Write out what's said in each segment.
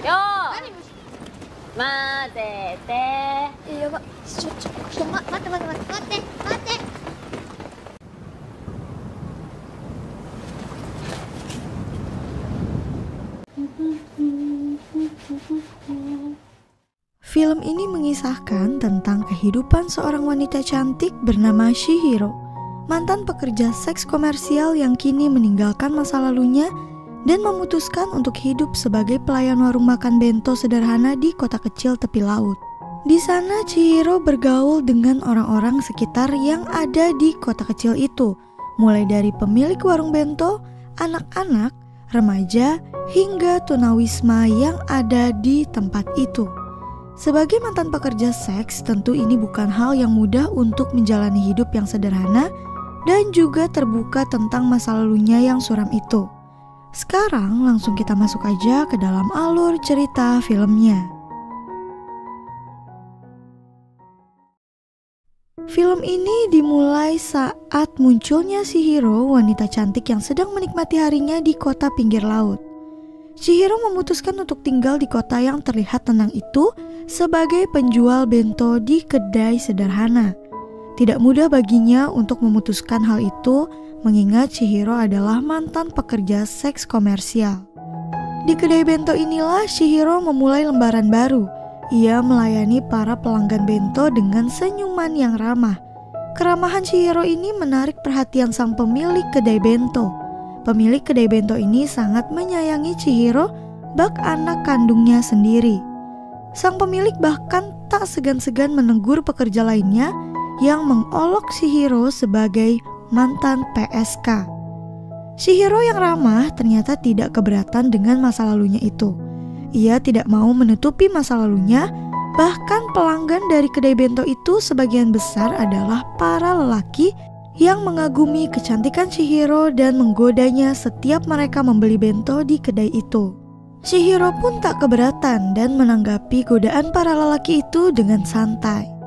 よー混ぜて。やば、ちょっと待って。Film ini mengisahkan tentang kehidupan seorang wanita cantik bernama Chihiro, mantan pekerja seks komersial yang kini meninggalkan masa lalunya dan memutuskan untuk hidup sebagai pelayan warung makan bento sederhana di kota kecil tepi laut. Di sana Chihiro bergaul dengan orang-orang sekitar yang ada di kota kecil itu, mulai dari pemilik warung bento, anak-anak, remaja, hingga tunawisma yang ada di tempat itu. Sebagai mantan pekerja seks, tentu ini bukan hal yang mudah untuk menjalani hidup yang sederhana dan juga terbuka tentang masa lalunya yang suram itu. Sekarang langsung kita masuk aja ke dalam alur cerita filmnya. Film ini dimulai saat munculnya Chihiro, wanita cantik yang sedang menikmati harinya di kota pinggir laut. Chihiro memutuskan untuk tinggal di kota yang terlihat tenang itu sebagai penjual bento di kedai sederhana. Tidak mudah baginya untuk memutuskan hal itu, mengingat Chihiro adalah mantan pekerja seks komersial. Di kedai bento inilah Chihiro memulai lembaran baru. Ia melayani para pelanggan bento dengan senyuman yang ramah. Keramahan Chihiro ini menarik perhatian sang pemilik kedai bento. Pemilik kedai bento ini sangat menyayangi Chihiro, bak anak kandungnya sendiri. Sang pemilik bahkan tak segan-segan menegur pekerja lainnya yang mengolok Chihiro sebagai mantan PSK. Chihiro yang ramah ternyata tidak keberatan dengan masa lalunya itu. Ia tidak mau menutupi masa lalunya, bahkan pelanggan dari kedai bento itu sebagian besar adalah para lelaki yang mengagumi kecantikan Chihiro dan menggodanya setiap mereka membeli bento di kedai itu. Chihiro pun tak keberatan dan menanggapi godaan para lelaki itu dengan santai.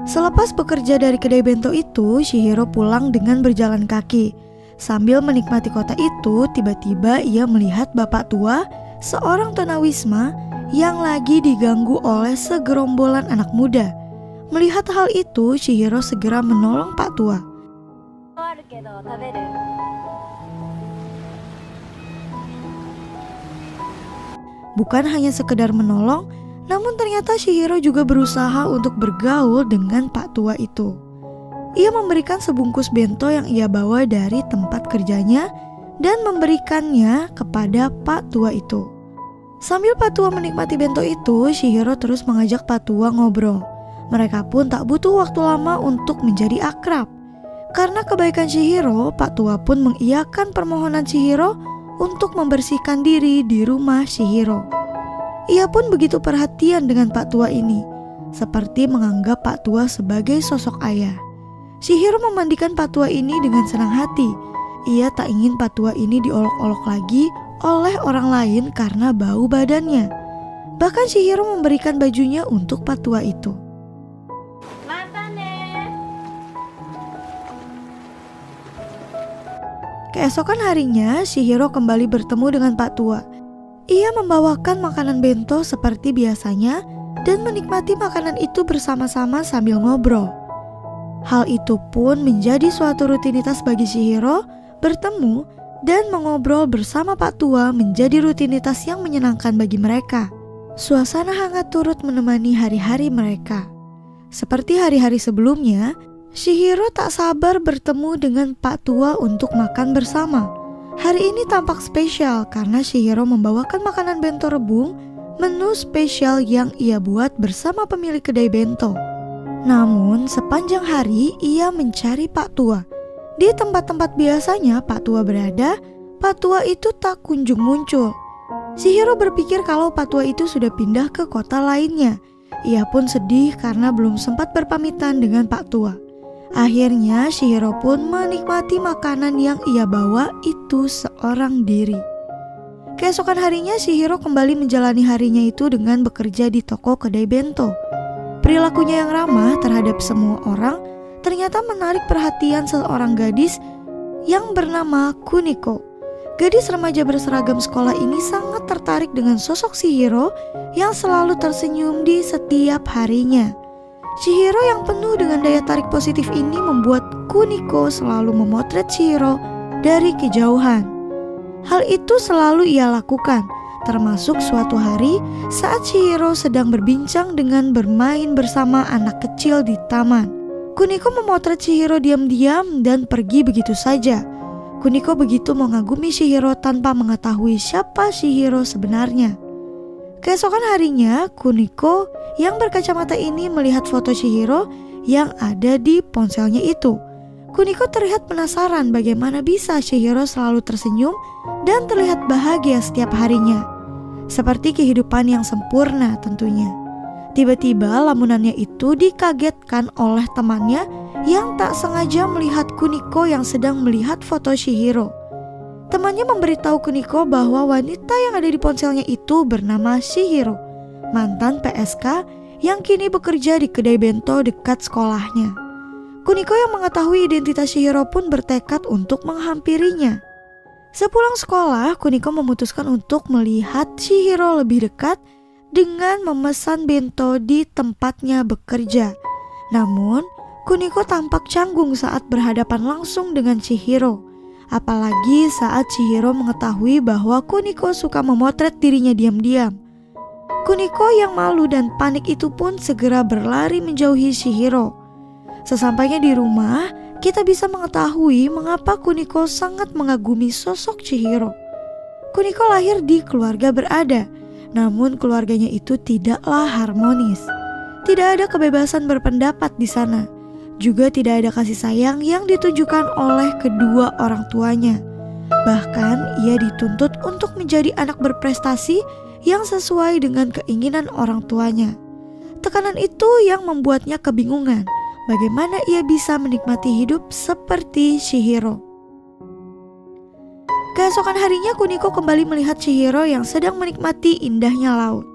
Selepas bekerja dari kedai bento itu, Chihiro pulang dengan berjalan kaki. Sambil menikmati kota itu, tiba-tiba ia melihat bapak tua, seorang tunawisma yang lagi diganggu oleh segerombolan anak muda. Melihat hal itu, Chihiro segera menolong pak tua. Bukan hanya sekedar menolong, namun ternyata Chihiro juga berusaha untuk bergaul dengan pak tua itu. Ia memberikan sebungkus bento yang ia bawa dari tempat kerjanya dan memberikannya kepada pak tua itu. Sambil pak tua menikmati bento itu, Chihiro terus mengajak pak tua ngobrol. Mereka pun tak butuh waktu lama untuk menjadi akrab. Karena kebaikan Chihiro, pak tua pun mengiyakan permohonan Chihiro untuk membersihkan diri di rumah Chihiro. Ia pun begitu perhatian dengan pak tua ini, seperti menganggap pak tua sebagai sosok ayah. Chihiro memandikan pak tua ini dengan senang hati. Ia tak ingin pak tua ini diolok-olok lagi oleh orang lain karena bau badannya. Bahkan Chihiro memberikan bajunya untuk pak tua itu. Keesokan harinya, Chihiro kembali bertemu dengan pak tua. Ia membawakan makanan bento seperti biasanya dan menikmati makanan itu bersama-sama sambil ngobrol. Hal itu pun menjadi suatu rutinitas bagi Chihiro. Bertemu dan mengobrol bersama pak tua menjadi rutinitas yang menyenangkan bagi mereka. Suasana hangat turut menemani hari-hari mereka. Seperti hari-hari sebelumnya, Chihiro tak sabar bertemu dengan pak tua untuk makan bersama. Hari ini tampak spesial karena Chihiro membawakan makanan bento rebung, menu spesial yang ia buat bersama pemilik kedai bento. Namun sepanjang hari ia mencari pak tua. Di tempat-tempat biasanya pak tua berada, pak tua itu tak kunjung muncul. Chihiro berpikir kalau pak tua itu sudah pindah ke kota lainnya. Ia pun sedih karena belum sempat berpamitan dengan pak tua. Akhirnya Chihiro pun menikmati makanan yang ia bawa itu seorang diri. Keesokan harinya Chihiro kembali menjalani harinya itu dengan bekerja di toko kedai bento. Perilakunya yang ramah terhadap semua orang ternyata menarik perhatian seorang gadis yang bernama Kuniko. Gadis remaja berseragam sekolah ini sangat tertarik dengan sosok Chihiro yang selalu tersenyum di setiap harinya. Chihiro yang penuh dengan daya tarik positif ini membuat Kuniko selalu memotret Chihiro dari kejauhan. Hal itu selalu ia lakukan, termasuk suatu hari saat Chihiro sedang berbincang dengan bermain bersama anak kecil di taman. Kuniko memotret Chihiro diam-diam dan pergi begitu saja. Kuniko begitu mengagumi Chihiro tanpa mengetahui siapa Chihiro sebenarnya. Keesokan harinya, Kuniko yang berkacamata ini melihat foto Chihiro yang ada di ponselnya itu. Kuniko terlihat penasaran bagaimana bisa Chihiro selalu tersenyum dan terlihat bahagia setiap harinya. Seperti kehidupan yang sempurna tentunya. Tiba-tiba lamunannya itu dikagetkan oleh temannya yang tak sengaja melihat Kuniko yang sedang melihat foto Chihiro. Temannya memberitahu Kuniko bahwa wanita yang ada di ponselnya itu bernama Chihiro, mantan PSK yang kini bekerja di kedai bento dekat sekolahnya. Kuniko yang mengetahui identitas Chihiro pun bertekad untuk menghampirinya. Sepulang sekolah, Kuniko memutuskan untuk melihat Chihiro lebih dekat dengan memesan bento di tempatnya bekerja. Namun, Kuniko tampak canggung saat berhadapan langsung dengan Chihiro. Apalagi saat Chihiro mengetahui bahwa Kuniko suka memotret dirinya diam-diam. Kuniko yang malu dan panik itu pun segera berlari menjauhi Chihiro. Sesampainya di rumah, kita bisa mengetahui mengapa Kuniko sangat mengagumi sosok Chihiro. Kuniko lahir di keluarga berada, namun keluarganya itu tidaklah harmonis. Tidak ada kebebasan berpendapat di sana. Juga tidak ada kasih sayang yang ditujukan oleh kedua orang tuanya. Bahkan ia dituntut untuk menjadi anak berprestasi yang sesuai dengan keinginan orang tuanya. Tekanan itu yang membuatnya kebingungan bagaimana ia bisa menikmati hidup seperti Chihiro. Keesokan harinya Kuniko kembali melihat Chihiro yang sedang menikmati indahnya laut.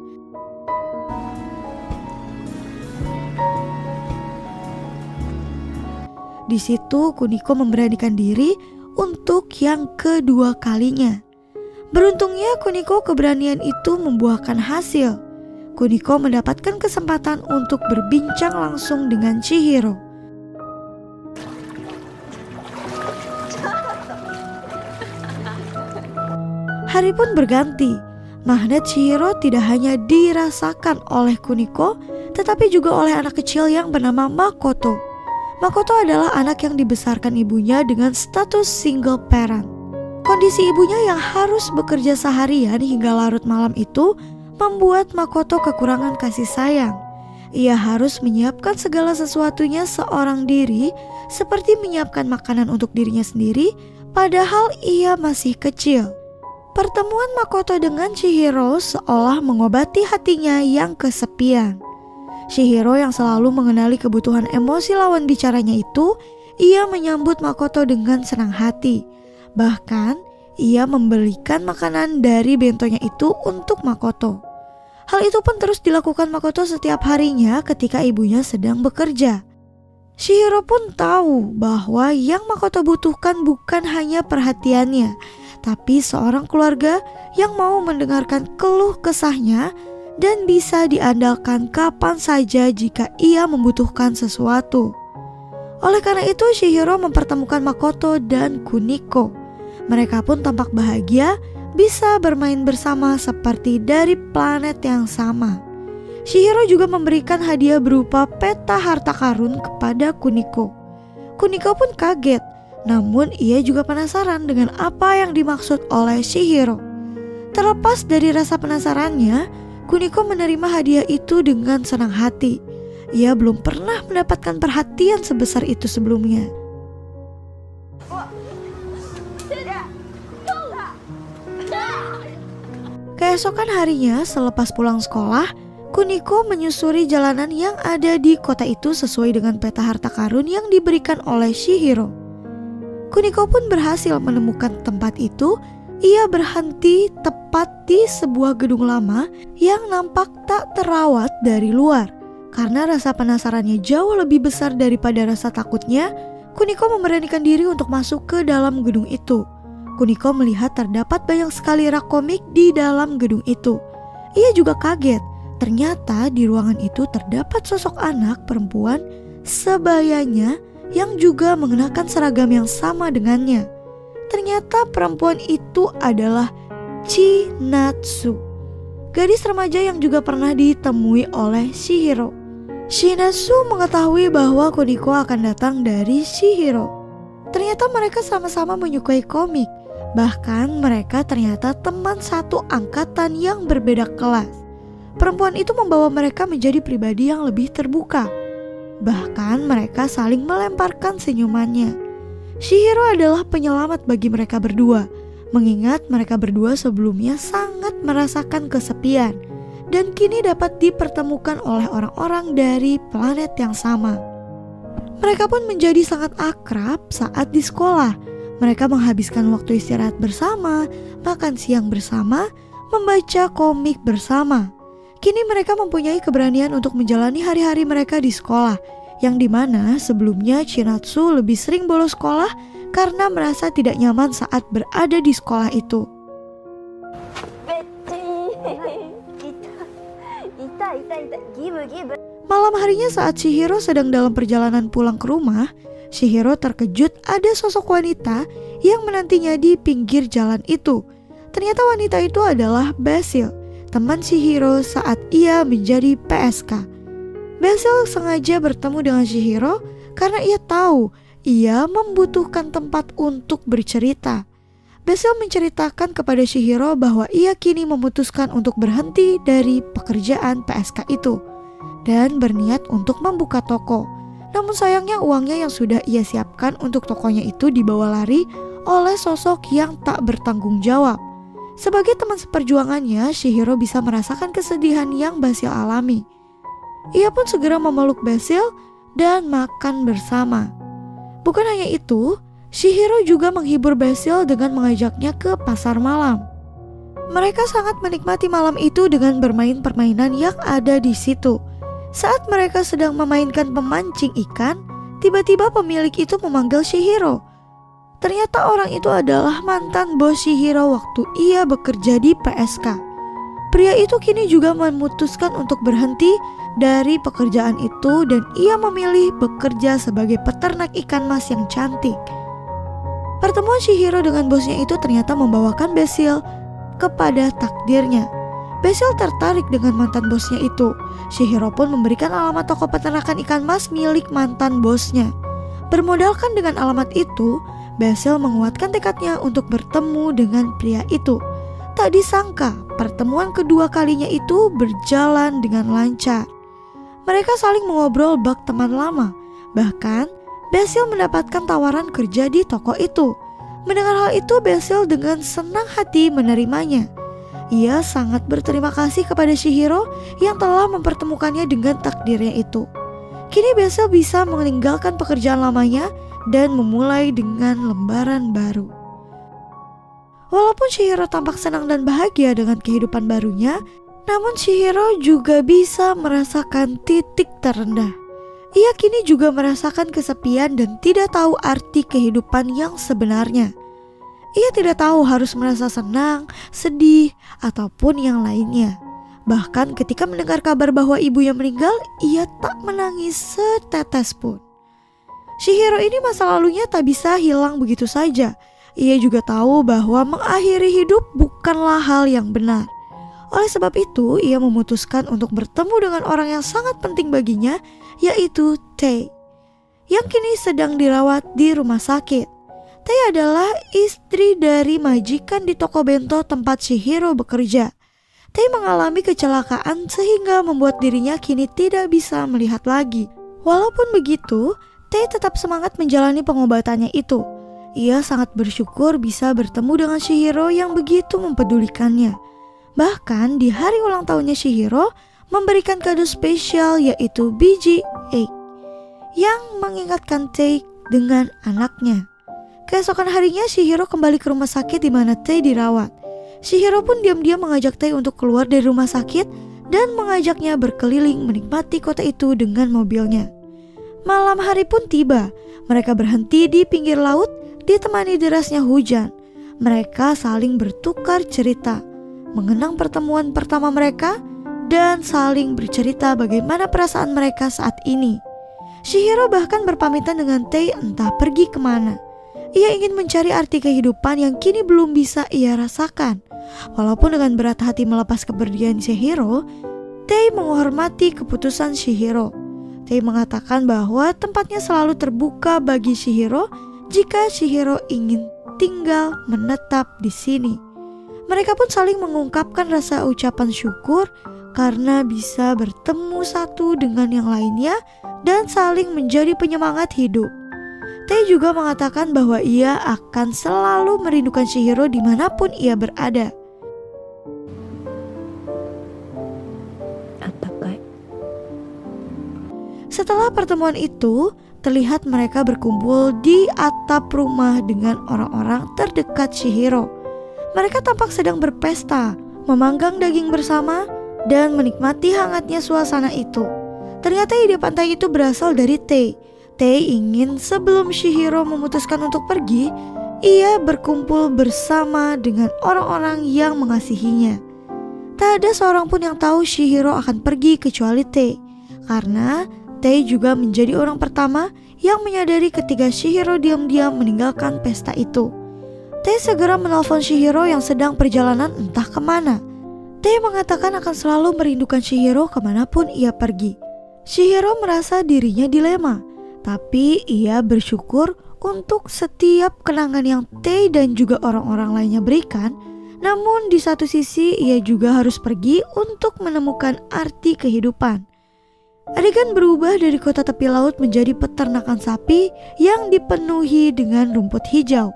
Di situ Kuniko memberanikan diri untuk yang kedua kalinya. Beruntungnya Kuniko keberanian itu membuahkan hasil. Kuniko mendapatkan kesempatan untuk berbincang langsung dengan Chihiro. Hari pun berganti. Magnet Chihiro tidak hanya dirasakan oleh Kuniko, tetapi juga oleh anak kecil yang bernama Makoto. Makoto adalah anak yang dibesarkan ibunya dengan status single parent. Kondisi ibunya yang harus bekerja seharian hingga larut malam itu membuat Makoto kekurangan kasih sayang. Ia harus menyiapkan segala sesuatunya seorang diri, seperti menyiapkan makanan untuk dirinya sendiri, padahal ia masih kecil. Pertemuan Makoto dengan Chihiro seolah mengobati hatinya yang kesepian. Chihiro yang selalu mengenali kebutuhan emosi lawan bicaranya itu, ia menyambut Makoto dengan senang hati. Bahkan, ia membelikan makanan dari bentonya itu untuk Makoto. Hal itu pun terus dilakukan Makoto setiap harinya ketika ibunya sedang bekerja. Chihiro pun tahu bahwa yang Makoto butuhkan bukan hanya perhatiannya, tapi seorang keluarga yang mau mendengarkan keluh kesahnya dan bisa diandalkan kapan saja jika ia membutuhkan sesuatu. Oleh karena itu Chihiro mempertemukan Makoto dan Kuniko. Mereka pun tampak bahagia bisa bermain bersama seperti dari planet yang sama. Chihiro juga memberikan hadiah berupa peta harta karun kepada Kuniko. Kuniko pun kaget, namun ia juga penasaran dengan apa yang dimaksud oleh Chihiro. Terlepas dari rasa penasarannya, Kuniko menerima hadiah itu dengan senang hati. Ia belum pernah mendapatkan perhatian sebesar itu sebelumnya. Keesokan harinya selepas pulang sekolah, Kuniko menyusuri jalanan yang ada di kota itu sesuai dengan peta harta karun yang diberikan oleh Chihiro. Kuniko pun berhasil menemukan tempat itu. Ia berhenti tepat di sebuah gedung lama yang nampak tak terawat dari luar. Karena rasa penasarannya jauh lebih besar daripada rasa takutnya, Kuniko memberanikan diri untuk masuk ke dalam gedung itu. Kuniko melihat terdapat banyak sekali rak komik di dalam gedung itu. Ia juga kaget, ternyata di ruangan itu terdapat sosok anak perempuan sebayanya yang juga mengenakan seragam yang sama dengannya. Ternyata perempuan itu adalah Chinatsu, gadis remaja yang juga pernah ditemui oleh Chihiro. Chinatsu mengetahui bahwa Kuniko akan datang dari Chihiro. Ternyata mereka sama-sama menyukai komik. Bahkan mereka ternyata teman satu angkatan yang berbeda kelas. Perempuan itu membawa mereka menjadi pribadi yang lebih terbuka. Bahkan mereka saling melemparkan senyumannya. Chihiro adalah penyelamat bagi mereka berdua, mengingat mereka berdua sebelumnya sangat merasakan kesepian dan kini dapat dipertemukan oleh orang-orang dari planet yang sama. Mereka pun menjadi sangat akrab saat di sekolah. Mereka menghabiskan waktu istirahat bersama, makan siang bersama, membaca komik bersama. Kini mereka mempunyai keberanian untuk menjalani hari-hari mereka di sekolah, yang dimana sebelumnya Chinatsu lebih sering bolos sekolah karena merasa tidak nyaman saat berada di sekolah itu. Malam harinya saat Chihiro sedang dalam perjalanan pulang ke rumah, Chihiro terkejut ada sosok wanita yang menantinya di pinggir jalan itu. Ternyata wanita itu adalah Basil, teman Chihiro saat ia menjadi PSK. Basil sengaja bertemu dengan Chihiro karena ia tahu ia membutuhkan tempat untuk bercerita. Basil menceritakan kepada Chihiro bahwa ia kini memutuskan untuk berhenti dari pekerjaan PSK itu dan berniat untuk membuka toko. Namun sayangnya uangnya yang sudah ia siapkan untuk tokonya itu dibawa lari oleh sosok yang tak bertanggung jawab. Sebagai teman seperjuangannya, Chihiro bisa merasakan kesedihan yang Basil alami. Ia pun segera memeluk Basil dan makan bersama. Bukan hanya itu, Chihiro juga menghibur Basil dengan mengajaknya ke pasar malam. Mereka sangat menikmati malam itu dengan bermain permainan yang ada di situ. Saat mereka sedang memainkan pemancing ikan, tiba-tiba pemilik itu memanggil Chihiro. Ternyata orang itu adalah mantan bos Chihiro waktu ia bekerja di PSK. Pria itu kini juga memutuskan untuk berhenti dari pekerjaan itu dan ia memilih bekerja sebagai peternak ikan mas yang cantik. Pertemuan Chihiro dengan bosnya itu ternyata membawakan Basil kepada takdirnya. Basil tertarik dengan mantan bosnya itu. Chihiro pun memberikan alamat toko peternakan ikan mas milik mantan bosnya. Bermodalkan dengan alamat itu, Basil menguatkan tekadnya untuk bertemu dengan pria itu. Tak disangka, pertemuan kedua kalinya itu berjalan dengan lancar. Mereka saling mengobrol bak teman lama. Bahkan, Basil mendapatkan tawaran kerja di toko itu. Mendengar hal itu, Basil dengan senang hati menerimanya. Ia sangat berterima kasih kepada Chihiro yang telah mempertemukannya dengan takdirnya itu. Kini Basil bisa meninggalkan pekerjaan lamanya dan memulai dengan lembaran baru. Walaupun Chihiro tampak senang dan bahagia dengan kehidupan barunya, namun Chihiro juga bisa merasakan titik terendah. Ia kini juga merasakan kesepian dan tidak tahu arti kehidupan yang sebenarnya. Ia tidak tahu harus merasa senang, sedih, ataupun yang lainnya. Bahkan ketika mendengar kabar bahwa ibunya meninggal, ia tak menangis setetes pun. Chihiro ini masa lalunya tak bisa hilang begitu saja. Ia juga tahu bahwa mengakhiri hidup bukanlah hal yang benar. Oleh sebab itu, ia memutuskan untuk bertemu dengan orang yang sangat penting baginya, yaitu Tei, yang kini sedang dirawat di rumah sakit. Tei adalah istri dari majikan di toko bento tempat Chihiro bekerja. Tei mengalami kecelakaan sehingga membuat dirinya kini tidak bisa melihat lagi. Walaupun begitu, Tei tetap semangat menjalani pengobatannya itu. Ia sangat bersyukur bisa bertemu dengan Chihiro yang begitu mempedulikannya. Bahkan di hari ulang tahunnya Chihiro memberikan kado spesial yaitu biji egg yang mengingatkan Tei dengan anaknya. Keesokan harinya Chihiro kembali ke rumah sakit di mana Tei dirawat. Chihiro pun diam-diam mengajak Tei untuk keluar dari rumah sakit dan mengajaknya berkeliling menikmati kota itu dengan mobilnya. Malam hari pun tiba. Mereka berhenti di pinggir laut ditemani derasnya hujan. mereka saling bertukar cerita, mengenang pertemuan pertama mereka, dan saling bercerita bagaimana perasaan mereka saat ini. Chihiro bahkan berpamitan dengan Tei entah pergi kemana. Ia ingin mencari arti kehidupan yang kini belum bisa ia rasakan. Walaupun dengan berat hati melepas kepergian Chihiro, Tei menghormati keputusan Chihiro. Tei mengatakan bahwa tempatnya selalu terbuka bagi Chihiro jika Chihiro ingin tinggal menetap di sini. Mereka pun saling mengungkapkan rasa ucapan syukur karena bisa bertemu satu dengan yang lainnya dan saling menjadi penyemangat hidup. Tei juga mengatakan bahwa ia akan selalu merindukan Chihiro dimanapun ia berada. Setelah pertemuan itu, terlihat mereka berkumpul di atap rumah dengan orang-orang terdekat Chihiro. Mereka tampak sedang berpesta, memanggang daging bersama, dan menikmati hangatnya suasana itu. Ternyata ide pantai itu berasal dari Tei. Tei ingin sebelum Chihiro memutuskan untuk pergi, ia berkumpul bersama dengan orang-orang yang mengasihinya. Tak ada seorang pun yang tahu Chihiro akan pergi kecuali Tei, karena Tei juga menjadi orang pertama yang menyadari ketika Chihiro diam-diam meninggalkan pesta itu. Tei segera menelpon Chihiro yang sedang perjalanan entah kemana. Tei mengatakan akan selalu merindukan Chihiro kemanapun ia pergi. Chihiro merasa dirinya dilema, tapi ia bersyukur untuk setiap kenangan yang Tei dan juga orang-orang lainnya berikan. Namun di satu sisi ia juga harus pergi untuk menemukan arti kehidupan. Adegan berubah dari kota tepi laut menjadi peternakan sapi yang dipenuhi dengan rumput hijau.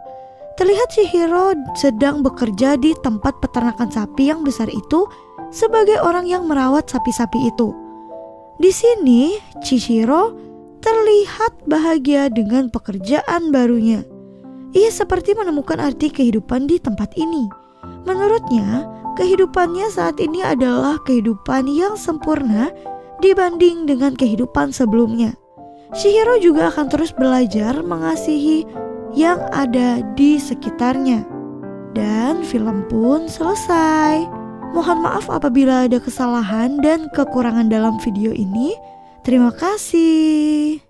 Terlihat Chihiro sedang bekerja di tempat peternakan sapi yang besar itu sebagai orang yang merawat sapi-sapi itu. Di sini, Chihiro terlihat bahagia dengan pekerjaan barunya. Ia seperti menemukan arti kehidupan di tempat ini. Menurutnya, kehidupannya saat ini adalah kehidupan yang sempurna dibanding dengan kehidupan sebelumnya. Chihiro juga akan terus belajar mengasihi yang ada di sekitarnya. Dan film pun selesai. Mohon maaf apabila ada kesalahan dan kekurangan dalam video ini. Terima kasih.